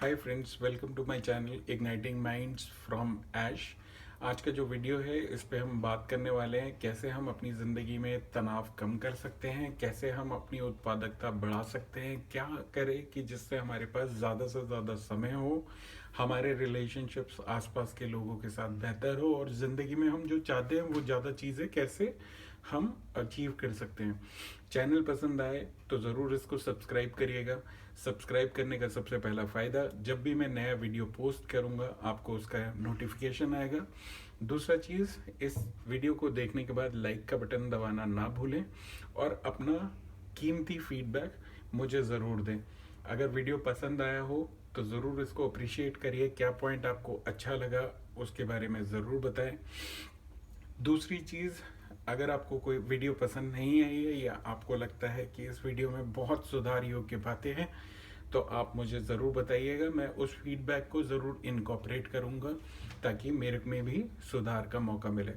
Hi friends, welcome to my channel igniting minds from Ash. आज का जो video है इस पे हम बात करने वाले हैं कैसे हम अपनी ज़िंदगी में तनाव कम कर सकते हैं, कैसे हम अपनी उत्पादकता बढ़ा सकते हैं, क्या करें कि जिससे हमारे पास ज़्यादा से ज़्यादा समय हो, हमारे रिलेशनशिप्स आसपास के लोगों के साथ बेहतर हो और ज़िंदगी में हम जो चाहते हैं वो ज़्यादा चीज़ें कैसे हम अचीव कर सकते हैं। चैनल पसंद आए तो ज़रूर इसको सब्सक्राइब करिएगा। सब्सक्राइब करने का सबसे पहला फ़ायदा, जब भी मैं नया वीडियो पोस्ट करूंगा आपको उसका नोटिफिकेशन आएगा। दूसरा चीज़, इस वीडियो को देखने के बाद लाइक का बटन दबाना ना भूलें और अपना कीमती फीडबैक मुझे ज़रूर दें। अगर वीडियो पसंद आया हो तो ज़रूर इसको अप्रिशिएट करिए। क्या पॉइंट आपको अच्छा लगा उसके बारे में ज़रूर बताएं। दूसरी चीज़, अगर आपको कोई वीडियो पसंद नहीं आई है या आपको लगता है कि इस वीडियो में बहुत सुधार योग्य बातें हैं तो आप मुझे ज़रूर बताइएगा। मैं उस फीडबैक को ज़रूर इनकॉर्पोरेट करूँगा ताकि मेरे में भी सुधार का मौका मिले।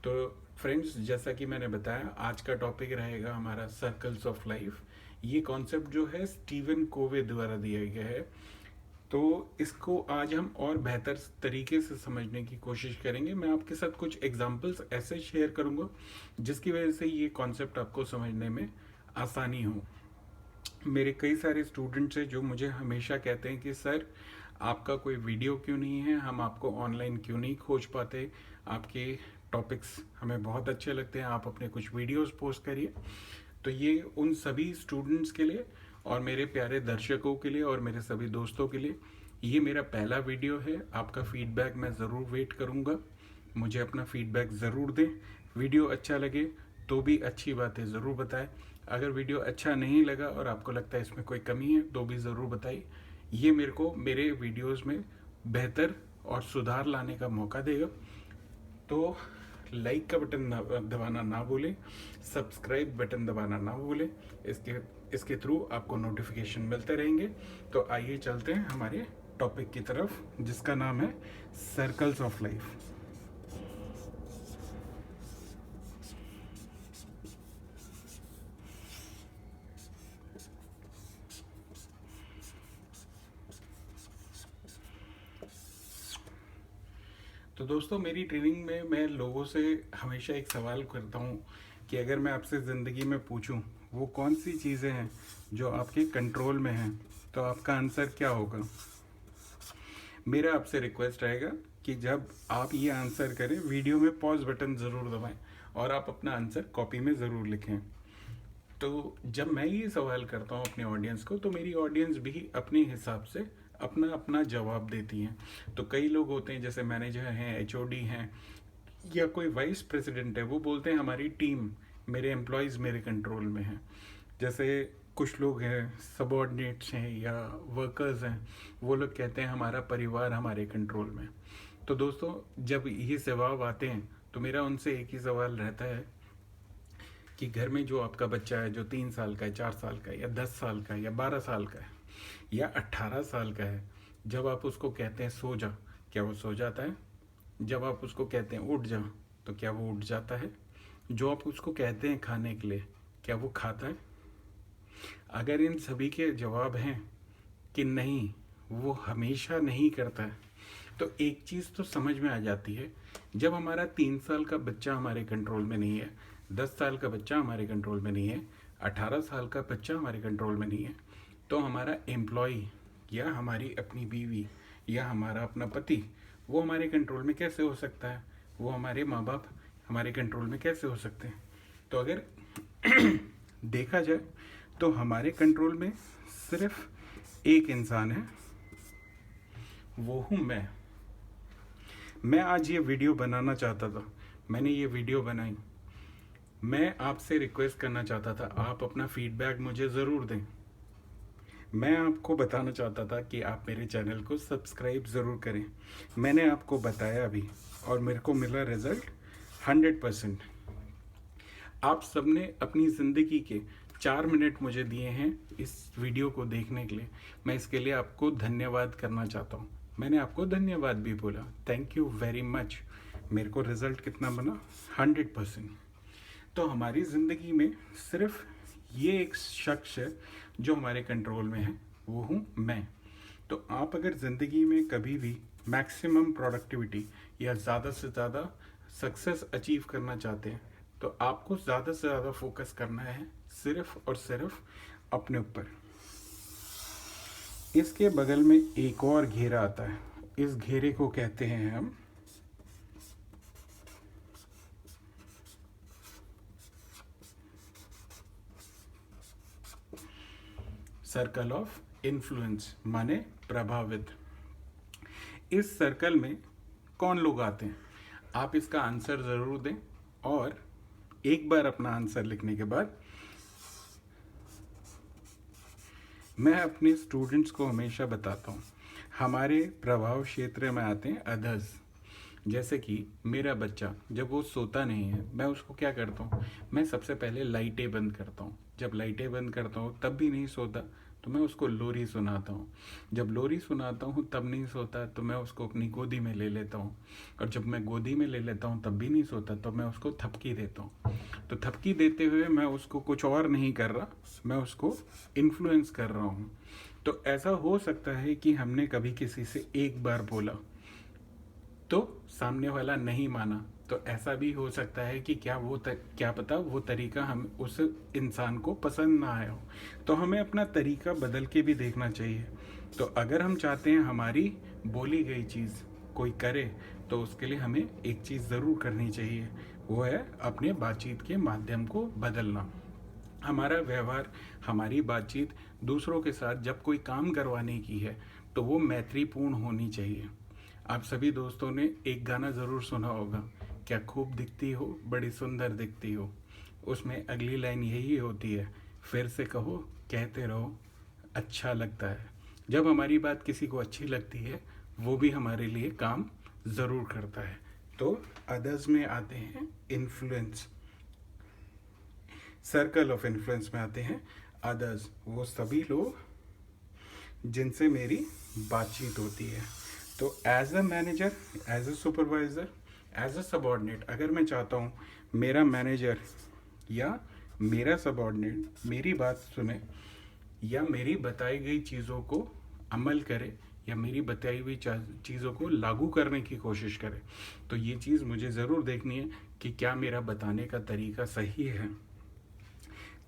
तो फ्रेंड्स, जैसा कि मैंने बताया, आज का टॉपिक रहेगा हमारा सर्कल्स ऑफ लाइफ। ये कॉन्सेप्ट जो है स्टीवन कोवे द्वारा दिया गया है, तो इसको आज हम और बेहतर तरीके से समझने की कोशिश करेंगे। मैं आपके साथ कुछ एग्जांपल्स ऐसे शेयर करूंगा जिसकी वजह से ये कॉन्सेप्ट आपको समझने में आसानी हो। मेरे कई सारे स्टूडेंट्स हैं जो मुझे हमेशा कहते हैं कि सर, आपका कोई वीडियो क्यों नहीं है, हम आपको ऑनलाइन क्यों नहीं खोज पाते, आपके टॉपिक्स हमें बहुत अच्छे लगते हैं, आप अपने कुछ वीडियोस पोस्ट करिए। तो ये उन सभी स्टूडेंट्स के लिए और मेरे प्यारे दर्शकों के लिए और मेरे सभी दोस्तों के लिए ये मेरा पहला वीडियो है। आपका फीडबैक मैं ज़रूर वेट करूँगा। मुझे अपना फीडबैक ज़रूर दें। वीडियो अच्छा लगे तो भी अच्छी बातें ज़रूर बताएं। अगर वीडियो अच्छा नहीं लगा और आपको लगता है इसमें कोई कमी है तो भी ज़रूर बताइए। ये मेरे को मेरे वीडियोस में बेहतर और सुधार लाने का मौका देगा। तो लाइक का बटन दबाना ना भूलें, सब्सक्राइब बटन दबाना ना भूलें। इसके थ्रू आपको नोटिफिकेशन मिलते रहेंगे। तो आइए चलते हैं हमारे टॉपिक की तरफ जिसका नाम है सर्कल्स ऑफ लाइफ। तो दोस्तों, मेरी ट्रेनिंग में मैं लोगों से हमेशा एक सवाल करता हूँ कि अगर मैं आपसे ज़िंदगी में पूछूं वो कौन सी चीज़ें हैं जो आपके कंट्रोल में हैं, तो आपका आंसर क्या होगा। मेरा आपसे रिक्वेस्ट रहेगा कि जब आप ये आंसर करें वीडियो में पॉज बटन ज़रूर दबाएं और आप अपना आंसर कॉपी में ज़रूर लिखें। तो जब मैं ये सवाल करता हूँ अपने ऑडियंस को तो मेरी ऑडियंस भी अपने हिसाब से अपना अपना जवाब देती हैं। तो कई लोग होते हैं जैसे मैनेजर हैं, एचओडी हैं या कोई वाइस प्रेसिडेंट है, वो बोलते हैं हमारी टीम, मेरे एम्प्लॉयज़ मेरे कंट्रोल में हैं। जैसे कुछ लोग हैं सबॉर्डिनेट्स हैं या वर्कर्स हैं, वो लोग कहते हैं हमारा परिवार हमारे कंट्रोल में। तो दोस्तों, जब ये जवाब आते हैं तो मेरा उनसे एक ही सवाल रहता है कि घर में जो आपका बच्चा है जो 3 साल का है, 4 साल का है या 10 साल का है या 12 साल का है या 18 साल का है, जब आप उसको कहते हैं सो जा, क्या वो सो जाता है? जब आप उसको कहते हैं उठ जा, तो क्या वो उठ जाता है? जो आप उसको कहते हैं खाने के लिए, क्या वो खाता है? अगर इन सभी के जवाब हैं कि नहीं, वो हमेशा नहीं करता है, तो एक चीज़ तो समझ में आ जाती है। जब हमारा 3 साल का बच्चा हमारे कंट्रोल में नहीं है, 10 साल का बच्चा हमारे कंट्रोल में नहीं है, 18 साल का बच्चा हमारे कंट्रोल में नहीं है, तो हमारा एम्प्लॉय या हमारी अपनी बीवी या हमारा अपना पति वो हमारे कंट्रोल में कैसे हो सकता है? वो हमारे माँ बाप हमारे कंट्रोल में कैसे हो सकते हैं? तो अगर देखा जाए तो हमारे कंट्रोल में सिर्फ एक इंसान है, वो हूँ मैं आज ये वीडियो बनाना चाहता था, मैंने ये वीडियो बनाई। मैं आपसे रिक्वेस्ट करना चाहता था आप अपना फीडबैक मुझे ज़रूर दें। मैं आपको बताना चाहता था कि आप मेरे चैनल को सब्सक्राइब ज़रूर करें। मैंने आपको बताया भी और मेरे को मिला रिज़ल्ट 100%। आप सबने अपनी ज़िंदगी के 4 मिनट मुझे दिए हैं इस वीडियो को देखने के लिए। मैं इसके लिए आपको धन्यवाद करना चाहता हूँ। मैंने आपको धन्यवाद भी बोला, थैंक यू वेरी मच। मेरे को रिज़ल्ट कितना बना? 100%। तो हमारी ज़िंदगी में सिर्फ ये एक शख्स है जो हमारे कंट्रोल में है, वो हूँ मैं। तो आप अगर ज़िंदगी में कभी भी मैक्सिमम प्रोडक्टिविटी या ज़्यादा से ज़्यादा सक्सेस अचीव करना चाहते हैं, तो आपको ज़्यादा से ज़्यादा फोकस करना है सिर्फ और सिर्फ अपने ऊपर। इसके बगल में एक और घेरा आता है, इस घेरे को कहते हैं हम सर्कल ऑफ इन्फ्लुएंस, माने प्रभावित। इस सर्कल में कौन लोग आते हैं, आप इसका आंसर ज़रूर दें, और एक बार अपना आंसर लिखने के बाद मैं अपने स्टूडेंट्स को हमेशा बताता हूँ, हमारे प्रभाव क्षेत्र में आते हैं अदर्स। जैसे कि मेरा बच्चा जब वो सोता नहीं है, मैं उसको क्या करता हूँ, मैं सबसे पहले लाइटें बंद करता हूँ। जब लाइटें बंद करता हूँ तब भी नहीं सोता, तो मैं उसको लोरी सुनाता हूँ। जब लोरी सुनाता हूँ तब नहीं सोता, तो मैं उसको अपनी गोदी में ले लेता हूँ। और जब मैं गोदी में ले लेता हूँ तब भी नहीं सोता, तो मैं उसको थपकी देता हूँ। तो थपकी देते हुए मैं उसको कुछ और नहीं कर रहा, मैं उसको इन्फ्लुएंस कर रहा हूँ। तो ऐसा हो सकता है कि हमने कभी किसी से एक बार बोला तो सामने वाला नहीं माना, तो ऐसा भी हो सकता है कि क्या पता वो तरीका हम उस इंसान को पसंद ना आया हो। तो हमें अपना तरीका बदल के भी देखना चाहिए। तो अगर हम चाहते हैं हमारी बोली गई चीज़ कोई करे, तो उसके लिए हमें एक चीज़ ज़रूर करनी चाहिए, वो है अपने बातचीत के माध्यम को बदलना। हमारा व्यवहार, हमारी बातचीत दूसरों के साथ जब कोई काम करवाने की है, तो वो मैत्रीपूर्ण होनी चाहिए। आप सभी दोस्तों ने एक गाना ज़रूर सुना होगा, क्या खूब दिखती हो, बड़ी सुंदर दिखती हो। उसमें अगली लाइन यही होती है, फिर से कहो, कहते रहो, अच्छा लगता है। जब हमारी बात किसी को अच्छी लगती है, वो भी हमारे लिए काम ज़रूर करता है। तो अदर्स में आते हैं इन्फ्लुएंस, सर्कल ऑफ इन्फ्लुएंस में आते हैं अदर्स, वो सभी लोग जिनसे मेरी बातचीत होती है। तो as a manager, as a supervisor, as a subordinate, अगर मैं चाहता हूँ मेरा मैनेजर या मेरा सबॉर्डिनेट मेरी बात सुने, या मेरी बताई गई चीज़ों को अमल करे, या मेरी बताई हुई चीज़ों को लागू करने की कोशिश करे, तो ये चीज़ मुझे ज़रूर देखनी है कि क्या मेरा बताने का तरीका सही है।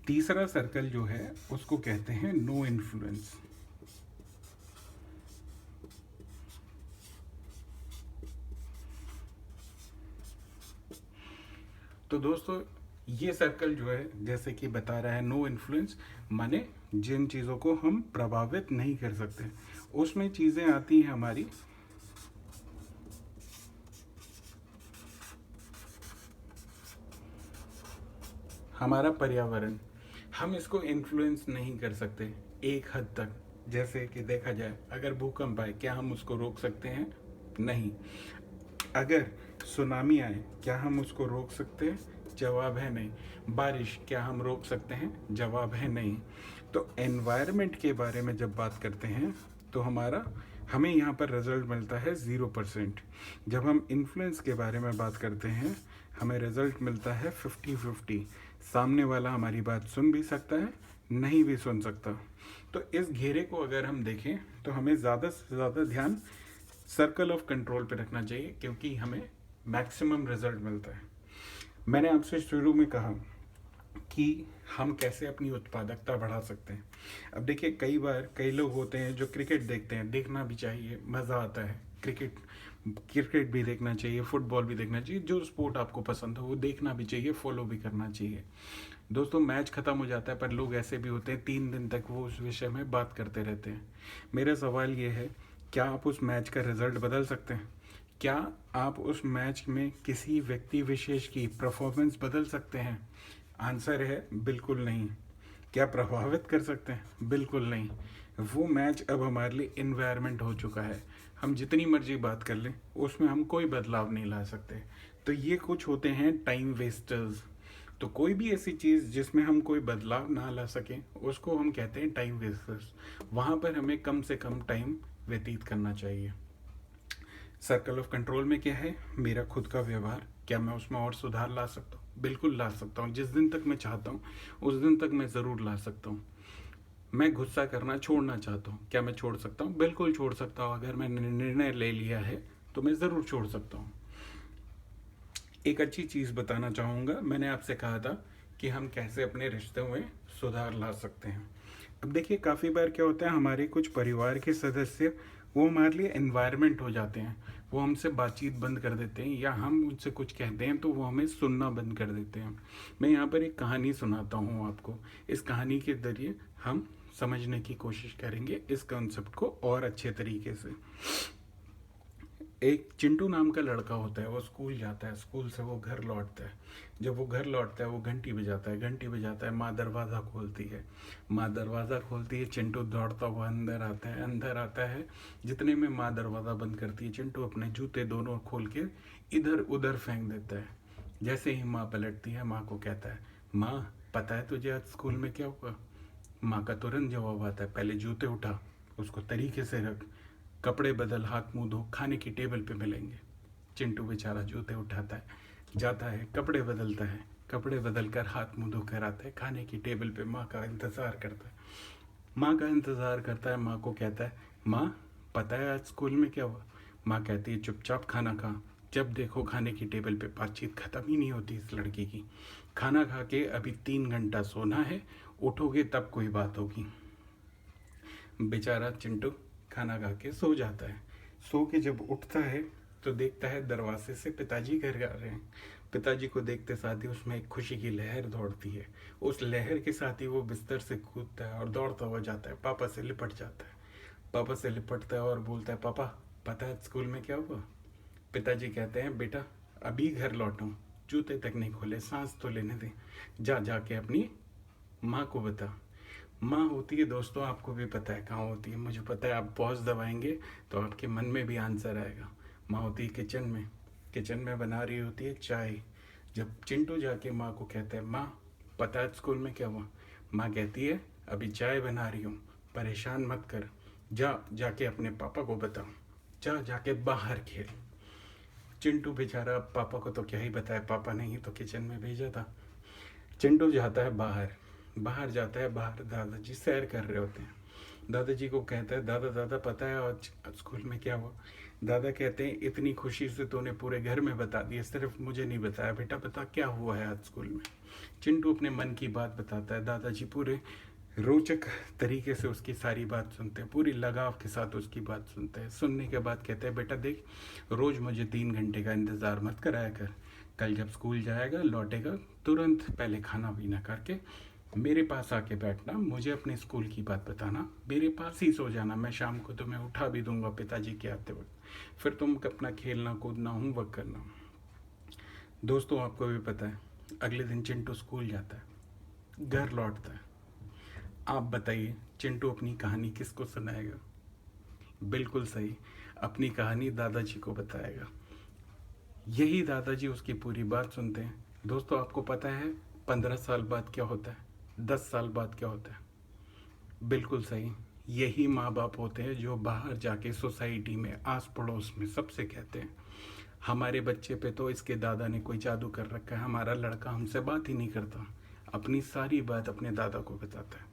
तीसरा सर्कल जो है उसको कहते हैं नो इन्फ्लुएंस। तो दोस्तों, ये सर्कल जो है जैसे कि बता रहा है नो इन्फ्लुएंस, माने जिन चीज़ों को हम प्रभावित नहीं कर सकते, उसमें चीज़ें आती हैं हमारी हमारा पर्यावरण। हम इसको इन्फ्लुएंस नहीं कर सकते एक हद तक। जैसे कि देखा जाए, अगर भूकंप आए, क्या हम उसको रोक सकते हैं? नहीं। अगर सुनामी आए, क्या हम उसको रोक सकते हैं? जवाब है नहीं। बारिश, क्या हम रोक सकते हैं? जवाब है नहीं। तो एनवायरनमेंट के बारे में जब बात करते हैं, तो हमें यहाँ पर रिजल्ट मिलता है 0%। जब हम इन्फ्लुएंस के बारे में बात करते हैं, हमें रिजल्ट मिलता है 50-50। सामने वाला हमारी बात सुन भी सकता है, नहीं भी सुन सकता। तो इस घेरे को अगर हम देखें, तो हमें ज़्यादा से ज़्यादा ध्यान सर्कल ऑफ कंट्रोल पे रखना चाहिए, क्योंकि हमें मैक्सिमम रिजल्ट मिलता है। मैंने आपसे शुरू में कहा कि हम कैसे अपनी उत्पादकता बढ़ा सकते हैं। अब देखिए, कई बार कई लोग होते हैं जो क्रिकेट देखते हैं, देखना भी चाहिए, मज़ा आता है। क्रिकेट भी देखना चाहिए, फुटबॉल भी देखना चाहिए, जो स्पोर्ट आपको पसंद हो वो देखना भी चाहिए, फॉलो भी करना चाहिए। दोस्तों, मैच ख़त्म हो जाता है, पर लोग ऐसे भी होते हैं 3 दिन तक वो उस विषय में बात करते रहते हैं। मेरा सवाल ये है, क्या आप उस मैच का रिजल्ट बदल सकते हैं? क्या आप उस मैच में किसी व्यक्ति विशेष की परफॉर्मेंस बदल सकते हैं? आंसर है बिल्कुल नहीं। क्या प्रभावित कर सकते हैं? बिल्कुल नहीं। वो मैच अब हमारे लिए इन्वायरमेंट हो चुका है। हम जितनी मर्जी बात कर लें, उसमें हम कोई बदलाव नहीं ला सकते। तो ये कुछ होते हैं टाइम वेस्टर्स। तो कोई भी ऐसी चीज़ जिसमें हम कोई बदलाव ना ला सकें, उसको हम कहते हैं टाइम वेस्टर्स। वहाँ पर हमें कम से कम टाइम व्यतीत करना चाहिए। सर्कल ऑफ कंट्रोल में क्या है? मेरा खुद का व्यवहार, क्या मैं उसमें और सुधार ला सकता हूँ? बिल्कुल ला सकता हूँ। जिस दिन तक मैं चाहता हूँ उस दिन तक मैं ज़रूर ला सकता हूँ। मैं गुस्सा करना छोड़ना चाहता हूँ, क्या मैं छोड़ सकता हूँ? बिल्कुल छोड़ सकता हूँ। अगर मैंने निर्णय ले लिया है तो मैं ज़रूर छोड़ सकता हूँ। एक अच्छी चीज़ बताना चाहूँगा, मैंने आपसे कहा था कि हम कैसे अपने रिश्तों में सुधार ला सकते हैं। अब देखिए, काफ़ी बार क्या होता है, हमारे कुछ परिवार के सदस्य वो हमारे लिए एनवायरनमेंट हो जाते हैं। वो हमसे बातचीत बंद कर देते हैं, या हम उनसे कुछ कहते हैं तो वो हमें सुनना बंद कर देते हैं। मैं यहाँ पर एक कहानी सुनाता हूँ आपको। इस कहानी के ज़रिए हम समझने की कोशिश करेंगे इस कॉन्सेप्ट को और अच्छे तरीके से। एक चिंटू नाम का लड़का होता है, वो स्कूल जाता है, स्कूल से वो घर लौटता है। जब वो घर लौटता है वो घंटी बजाता है, घंटी बजाता है, माँ दरवाज़ा खोलती है। माँ दरवाज़ा खोलती है, चिंटू दौड़ता हुआ अंदर आता है। अंदर आता है, जितने में माँ दरवाज़ा बंद करती है, चिंटू अपने जूते दोनों खोल के इधर उधर फेंक देता है। जैसे ही माँ पलटती है, माँ को कहता है, माँ पता है तुझे आज स्कूल में क्या हुआ? माँ का तुरंत जवाब आता है, पहले जूते उठा, उसको तरीके से रख, कपड़े बदल, हाथ मुंह धो, खाने की टेबल पे मिलेंगे। चिंटू बेचारा जूते उठाता है, जाता है, कपड़े बदलता है, कपड़े बदल कर हाथ मुंह धोकर आता है, खाने की टेबल पे माँ का इंतज़ार करता है। माँ का इंतज़ार करता है, माँ को कहता है, माँ पता है आज स्कूल में क्या हुआ? माँ कहती है, चुपचाप खाना खा। जब देखो खाने की टेबल पे बातचीत ख़त्म ही नहीं होती इस लड़की की। खाना खा के अभी 3 घंटा सोना है, उठोगे तब कोई बात होगी। बेचारा चिंटू खाना खा के सो जाता है। सो के जब उठता है तो देखता है दरवाजे से पिताजी घर आ रहे हैं। पिताजी को देखते साथ ही उसमें एक खुशी की लहर दौड़ती है। उस लहर के साथ ही वो बिस्तर से कूदता है और दौड़ता हुआ जाता है, पापा से लिपट जाता है। पापा से लिपटता है और बोलता है, पापा पता है स्कूल में क्या हुआ? पिताजी कहते हैं, बेटा अभी घर लौटा हूँ, जूते तक नहीं खोले, सांस तो लेने दे, जा जाके अपनी माँ को बता। माँ होती है दोस्तों, आपको भी पता है कहाँ होती है, मुझे पता है। आप पॉज दबाएंगे तो आपके मन में भी आंसर आएगा। माँ होती है किचन में, किचन में बना रही होती है चाय। जब चिंटू जाके माँ को कहता है, माँ पता है स्कूल में क्या हुआ? माँ कहती है, अभी चाय बना रही हूँ, परेशान मत कर, जा जाके अपने पापा को बता, जा जाके बाहर खेल। चिंटू बेचारा, पापा को तो क्या ही बताया, पापा ने ही तो किचन में भेजा था। चिंटू जाता है बाहर, बाहर जाता है, बाहर दादाजी सैर कर रहे होते हैं। दादाजी को कहता है, दादा दादा पता है आज स्कूल में क्या हुआ? दादा कहते हैं, इतनी खुशी से तूने पूरे घर में बता दिया, सिर्फ मुझे नहीं बताया, बेटा बता क्या हुआ है आज स्कूल में। चिंटू अपने मन की बात बताता है। दादाजी पूरे रोचक तरीके से उसकी सारी बात सुनते हैं, पूरी लगाव के साथ उसकी बात सुनते हैं। सुनने के बाद कहते हैं, बेटा देख, रोज़ मुझे 3 घंटे का इंतज़ार मत कराया कर। कल जब स्कूल जाएगा, लौटेगा, तुरंत पहले खाना पीना करके मेरे पास आके बैठना, मुझे अपने स्कूल की बात बताना, मेरे पास ही सो जाना। मैं शाम को तुम्हें उठा भी दूंगा पिताजी के आते वक्त, फिर तुम अपना खेलना कूदना, होमवर्क करना। दोस्तों आपको भी पता है, अगले दिन चिंटू स्कूल जाता है, घर लौटता है। आप बताइए, चिंटू अपनी कहानी किसको सुनाएगा? बिल्कुल सही, अपनी कहानी दादाजी को बताएगा। यही दादाजी उसकी पूरी बात सुनते हैं। दोस्तों आपको पता है 15 साल बाद क्या होता है, 10 साल बाद क्या होता है? बिल्कुल सही, यही माँ बाप होते हैं जो बाहर जाके सोसाइटी में, आस पड़ोस में सबसे कहते हैं, हमारे बच्चे पे तो इसके दादा ने कोई जादू कर रखा है, हमारा लड़का हमसे बात ही नहीं करता। अपनी सारी बात अपने दादा को बताता है।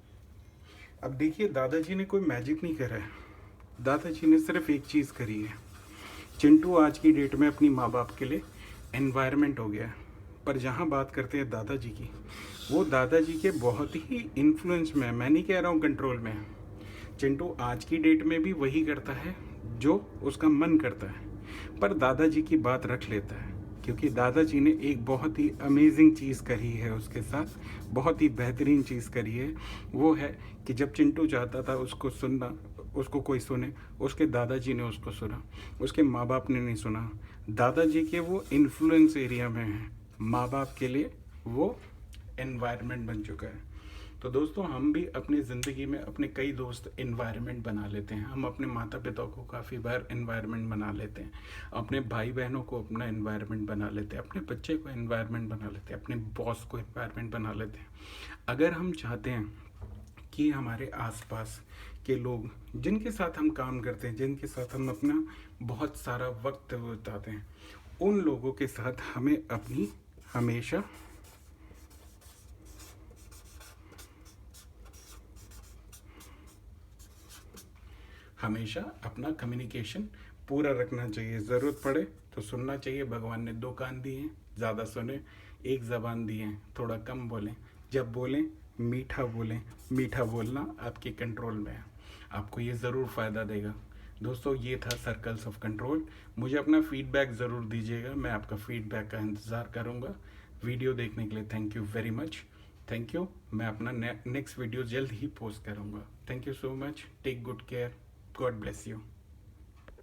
अब देखिए, दादाजी ने कोई मैजिक नहीं करा है, दादाजी ने सिर्फ एक चीज़ करी है। चिंटू आज की डेट में अपनी माँ बाप के लिए एनवायरनमेंट हो गया है। पर जहाँ बात करते हैं दादाजी की, वो दादाजी के बहुत ही इन्फ्लुएंस में है, मैं नहीं कह रहा हूँ कंट्रोल में है। चिंटू आज की डेट में भी वही करता है जो उसका मन करता है, पर दादाजी की बात रख लेता है, क्योंकि दादाजी ने एक बहुत ही अमेजिंग चीज़ करी है उसके साथ, बहुत ही बेहतरीन चीज़ करी है। वो है कि जब चिंटू चाहता था उसको सुनना, उसको कोई सुने, उसके दादाजी ने उसको सुना, उसके माँ बाप ने नहीं सुना। दादाजी के वो इन्फ्लुएंस एरिया में है, माँ बाप के लिए वो एनवायरनमेंट बन चुका है। तो दोस्तों हम भी अपनी ज़िंदगी में अपने कई दोस्त एनवायरनमेंट बना लेते हैं। हम अपने माता पिता को काफ़ी बार एनवायरनमेंट बना लेते हैं, अपने भाई बहनों को अपना एनवायरनमेंट बना लेते हैं, अपने बच्चे को एनवायरनमेंट बना लेते हैं, अपने बॉस को एनवायरनमेंट बना लेते हैं। अगर हम चाहते हैं कि हमारे आसपास के लोग, जिनके साथ हम काम करते हैं, जिनके साथ हम अपना बहुत सारा वक्त बिताते हैं, उन लोगों के साथ हमें अपनी हमेशा हमेशा अपना कम्युनिकेशन पूरा रखना चाहिए। ज़रूरत पड़े तो सुनना चाहिए। भगवान ने 2 कान दिए हैं, ज़्यादा सुने, 1 ज़बान दी है, थोड़ा कम बोलें। जब बोलें मीठा बोलें। मीठा बोलना आपके कंट्रोल में है, आपको ये ज़रूर फ़ायदा देगा। दोस्तों ये था सर्कल्स ऑफ कंट्रोल। मुझे अपना फीडबैक ज़रूर दीजिएगा, मैं आपका फीडबैक का इंतज़ार करूँगा। वीडियो देखने के लिए thank you very much. Thank you. मैं अपना नेक्स्ट वीडियो जल्द ही पोस्ट करूँगा। Thank you so much. Take good care. God bless you.